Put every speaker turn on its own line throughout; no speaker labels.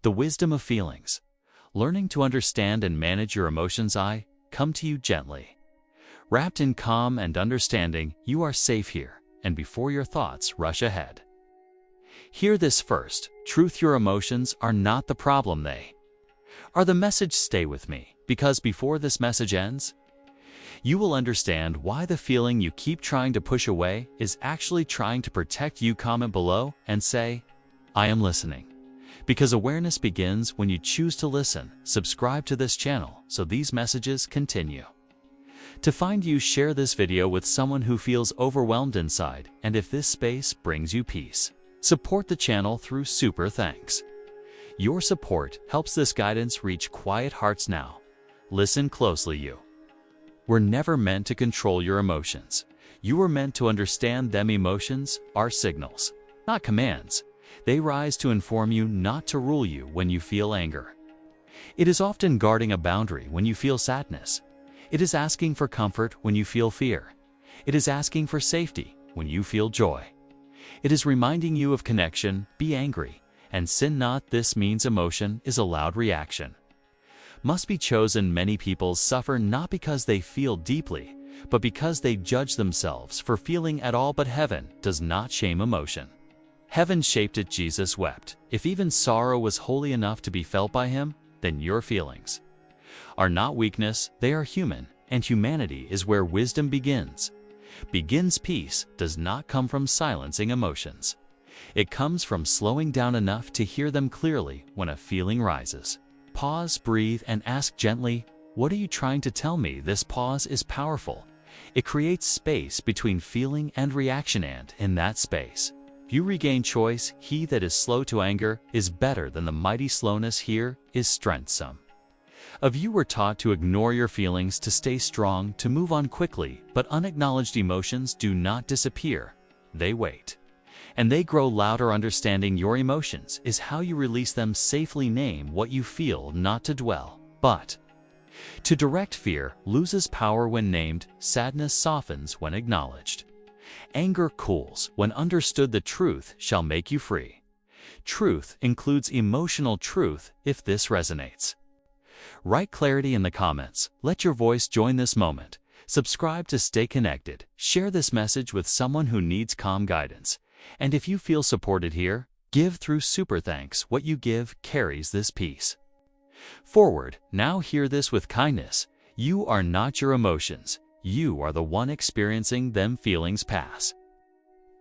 The wisdom of feelings. Learning to understand and manage your emotions, I come to you gently. Wrapped in calm and understanding, you are safe here, and before your thoughts rush ahead. Hear this first. Truth, your emotions are not the problem, they are the message. Stay with me, because before this message ends, you will understand why the feeling you keep trying to push away is actually trying to protect you. Comment below and say, I am listening. Because awareness begins when you choose to listen. Subscribe to this channel so these messages continue. To find you, share this video with someone who feels overwhelmed inside, and if this space brings you peace, support the channel through super thanks. Your support helps this guidance reach quiet hearts now. Listen closely, you were never meant to control your emotions. You were meant to understand them. Emotions are signals, not commands. They rise to inform you, not to rule you. When you feel anger, it is often guarding a boundary. When you feel sadness, it is asking for comfort. When you feel fear, it is asking for safety. When you feel joy, it is reminding you of connection. Be angry and sin not. This means emotion is a loud reaction, must be chosen. Many people suffer not because they feel deeply, but because they judge themselves for feeling at all. But heaven does not shame emotion. Heaven shaped it. Jesus wept. If even sorrow was holy enough to be felt by him, then your feelings are not weakness, they are human, and humanity is where wisdom begins. Peace does not come from silencing emotions. It comes from slowing down enough to hear them clearly. When a feeling rises, pause, breathe, and ask gently, what are you trying to tell me? This pause is powerful. It creates space between feeling and reaction, and in that space, you regain choice. He that is slow to anger is better than the mighty. Slowness here is strength. Some of you were taught to ignore your feelings, to stay strong, to move on quickly, but unacknowledged emotions do not disappear. They wait, and they grow louder. Understanding your emotions is how you release them safely. Name what you feel, not to dwell, but to direct. Fear loses power when named. Sadness softens when acknowledged. Anger cools when understood. The truth shall make you free. Truth includes emotional truth. If this resonates, write clarity in the comments. Let your voice join this moment. Subscribe to stay connected. Share this message with someone who needs calm guidance. And if you feel supported here, give through super thanks. What you give carries this peace forward. Now hear this with kindness. You are not your emotions. You are the one experiencing them. Feelings pass.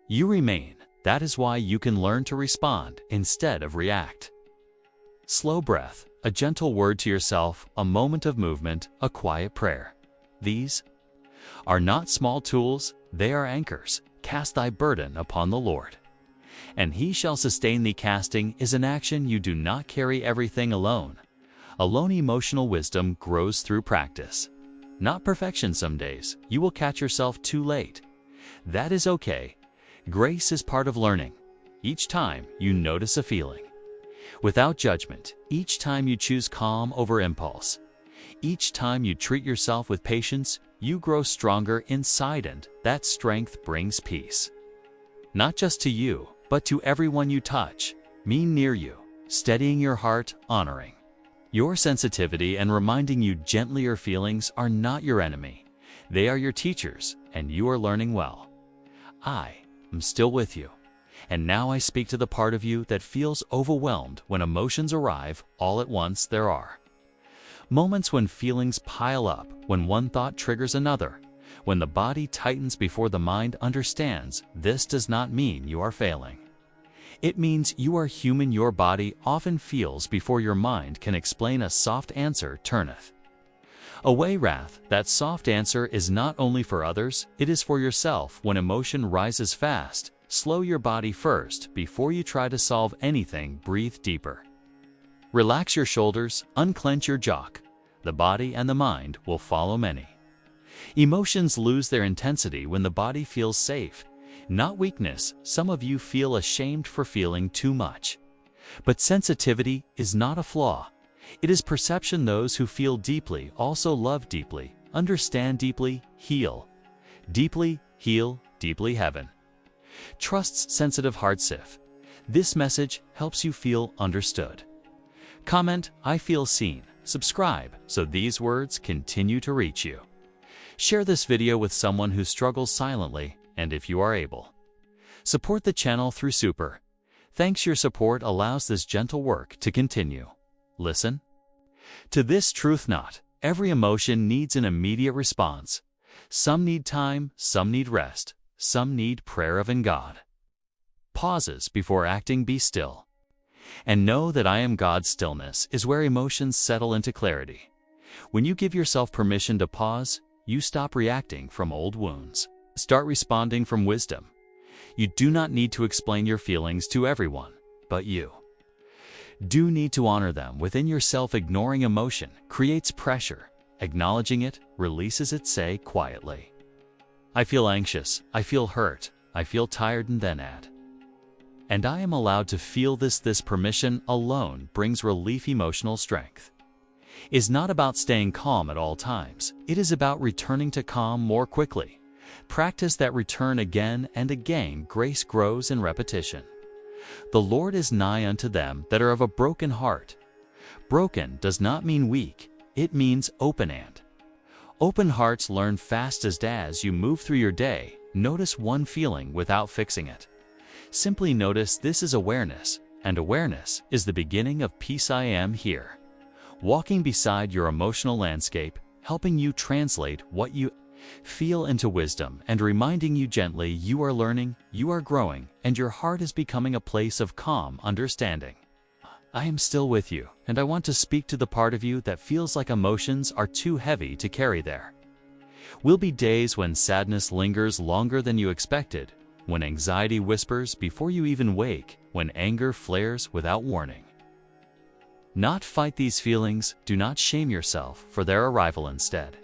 You remain. That is why you can learn to respond instead of react. Slow breath, a gentle word to yourself, a moment of movement, a quiet prayer. These are not small tools, they are anchors. Cast thy burden upon the Lord, and he shall sustain thee. Casting is an action. You do not carry everything alone. Alone. Emotional wisdom grows through practice, not perfection. Some days you will catch yourself too late. That is okay. Grace is part of learning. Each time you notice a feeling without judgment, each time you choose calm over impulse, each time you treat yourself with patience, you grow stronger inside, and that strength brings peace. Not just to you, but to everyone you touch. Me near you, steadying your heart, honoring your sensitivity, and reminding you gently your feelings are not your enemy. They are your teachers, and you are learning well. I am still with you. And now I speak to the part of you that feels overwhelmed when emotions arrive all at once. There are moments when feelings pile up, when one thought triggers another, when the body tightens before the mind understands. This does not mean you are failing. It means you are human. Your body often feels before your mind can explain. A soft answer turneth away wrath. That soft answer is not only for others, it is for yourself. When emotion rises fast, slow your body first before you try to solve anything. Breathe deeper. Relax your shoulders, unclench your jaw. The body and the mind will follow. Many emotions lose their intensity when the body feels safe. Not weakness. Some of you feel ashamed for feeling too much. But sensitivity is not a flaw. It is perception. Those who feel deeply also love deeply, understand deeply, heal deeply, heal deeply. Heaven trusts sensitive hearts. If this message helps you feel understood, Comment, "I feel seen." Subscribe so these words continue to reach you. Share this video with someone who struggles silently, and if you are able, support the channel through Super. Thanks, your support allows this gentle work to continue. Listen to this truth: not every emotion needs an immediate response. Some need time, some need rest, some need prayer of in God. Pauses before acting. Be still and know that I am God's. Stillness is where emotions settle into clarity. When you give yourself permission to pause, you stop reacting from old wounds. Start responding from wisdom. You do not need to explain your feelings to everyone, but you do need to honor them within yourself. Ignoring emotion creates pressure. Acknowledging it releases it. Say quietly, "I feel anxious, I feel hurt, I feel tired," and then add, "and I am allowed to feel this." This permission alone brings relief. Emotional strength is not about staying calm at all times. It is about returning to calm more quickly. Practice that return again and again. Grace grows in repetition. The Lord is nigh unto them that are of a broken heart. Broken does not mean weak. It means open, and open hearts learn fastest. As you move through your day, notice one feeling without fixing it. Simply notice. This is awareness, and awareness is the beginning of peace. I am here, walking beside your emotional landscape, helping you translate what you feel into wisdom, and reminding you gently you are learning, you are growing, and your heart is becoming a place of calm understanding. I am still with you, and I want to speak to the part of you that feels like emotions are too heavy to carry. There will be days when sadness lingers longer than you expected, when anxiety whispers before you even wake, when anger flares without warning. Not fight these feelings. Do not shame yourself for their arrival. Instead,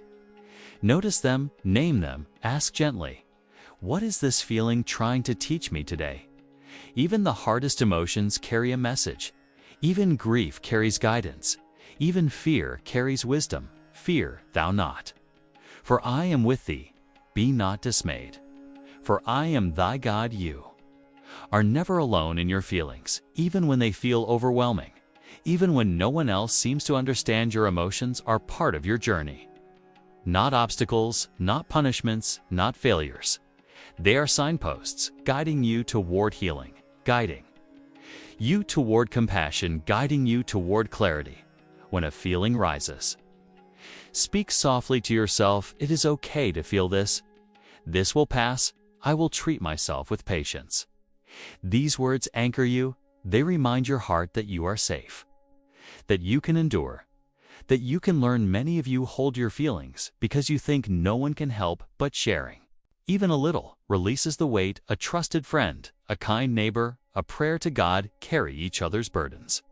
notice them, name them, ask gently, "What is this feeling trying to teach me today?" Even the hardest emotions carry a message. Even grief carries guidance. Even fear carries wisdom. Fear thou not, for I am with thee. Be not dismayed, for I am thy God. You are never alone in your feelings, even when they feel overwhelming. Even when no one else seems to understand, your emotions are part of your journey. Not obstacles, not punishments, not failures. They are signposts guiding you toward healing, guiding you toward compassion, guiding you toward clarity. When a feeling rises, speak softly to yourself, "It is okay to feel this. This will pass. I will treat myself with patience." These words anchor you. They remind your heart that you are safe, that you can endure, that you can learn. Many of you hold your feelings because you think no one can help, but sharing even a little releases the weight. A trusted friend, a kind neighbor, a prayer to God carry each other's burdens.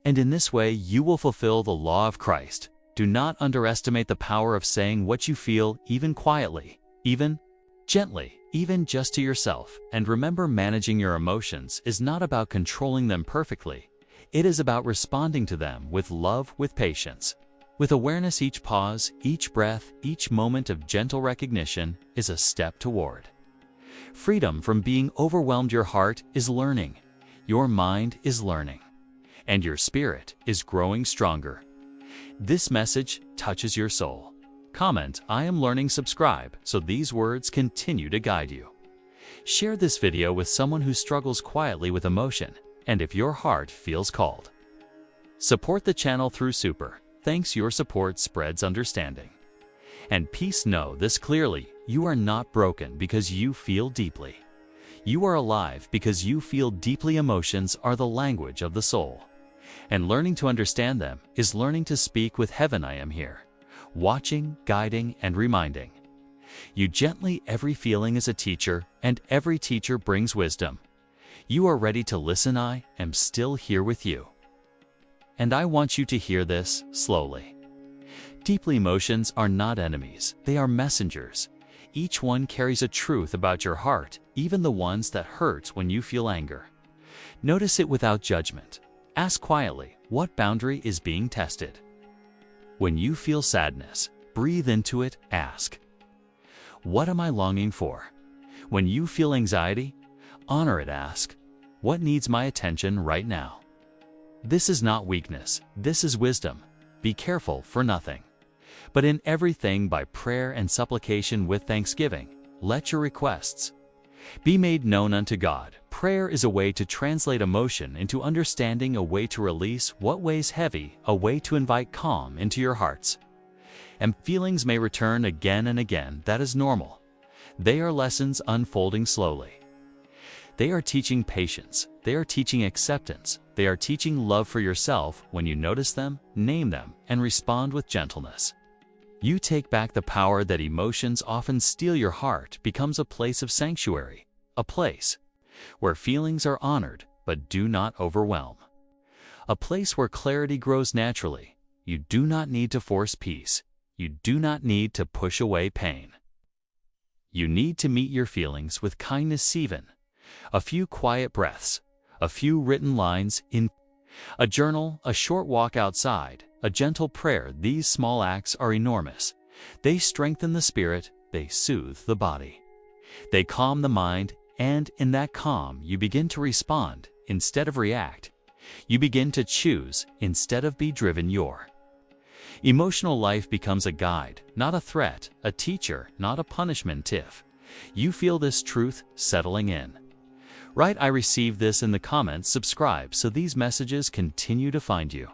And in this way, you will fulfill the law of Christ. Do not underestimate the power of saying what you feel, even quietly, even gently, even just to yourself. And remember, managing your emotions is not about controlling them perfectly. It is about responding to them with love, with patience, with awareness. Each pause, each breath, each moment of gentle recognition is a step toward freedom from being overwhelmed. Your heart is learning, your mind is learning, and your spirit is growing stronger. This message touches your soul. Comment, "I am learning." Subscribe so these words continue to guide you. Share this video with someone who struggles quietly with emotion, and if your heart feels called, support the channel through Super. Thanks, your support spreads understanding and peace. Know this clearly: you are not broken because you feel deeply. You are alive because you feel deeply. Emotions are the language of the soul, and learning to understand them is learning to speak with heaven. I am here, watching, guiding, and reminding you gently. Every feeling is a teacher, and every teacher brings wisdom. You are ready to listen. I am still here with you, and I want you to hear this slowly. Deeply, emotions are not enemies, they are messengers. Each one carries a truth about your heart, even the ones that hurt. When you feel anger, notice it without judgment. Ask quietly, what boundary is being tested? When you feel sadness, breathe into it. Ask, what am I longing for? When you feel anxiety, honor it. Ask, what needs my attention right now? This is not weakness, this is wisdom. Be careful for nothing, but in everything by prayer and supplication with thanksgiving, let your requests be made known unto God. Prayer is a way to translate emotion into understanding, a way to release what weighs heavy, a way to invite calm into your hearts. And feelings may return again and again, that is normal. They are lessons unfolding slowly. They are teaching patience, they are teaching acceptance, they are teaching love for yourself. When you notice them, name them, and respond with gentleness. You take back the power that emotions often steal. Your heart becomes a place of sanctuary, a place where feelings are honored but do not overwhelm, a place where clarity grows naturally. You do not need to force peace. You do not need to push away pain. You need to meet your feelings with kindness, even a few quiet breaths, a few written lines in a journal, a short walk outside, a gentle prayer. These small acts are enormous. They strengthen the spirit, they soothe the body, they calm the mind, and in that calm you begin to respond instead of react. You begin to choose instead of be driven. Your emotional life becomes a guide, not a threat, a teacher, not a punishment. If you feel this truth settling in, write "I receive this" in the comments. Subscribe so these messages continue to find you.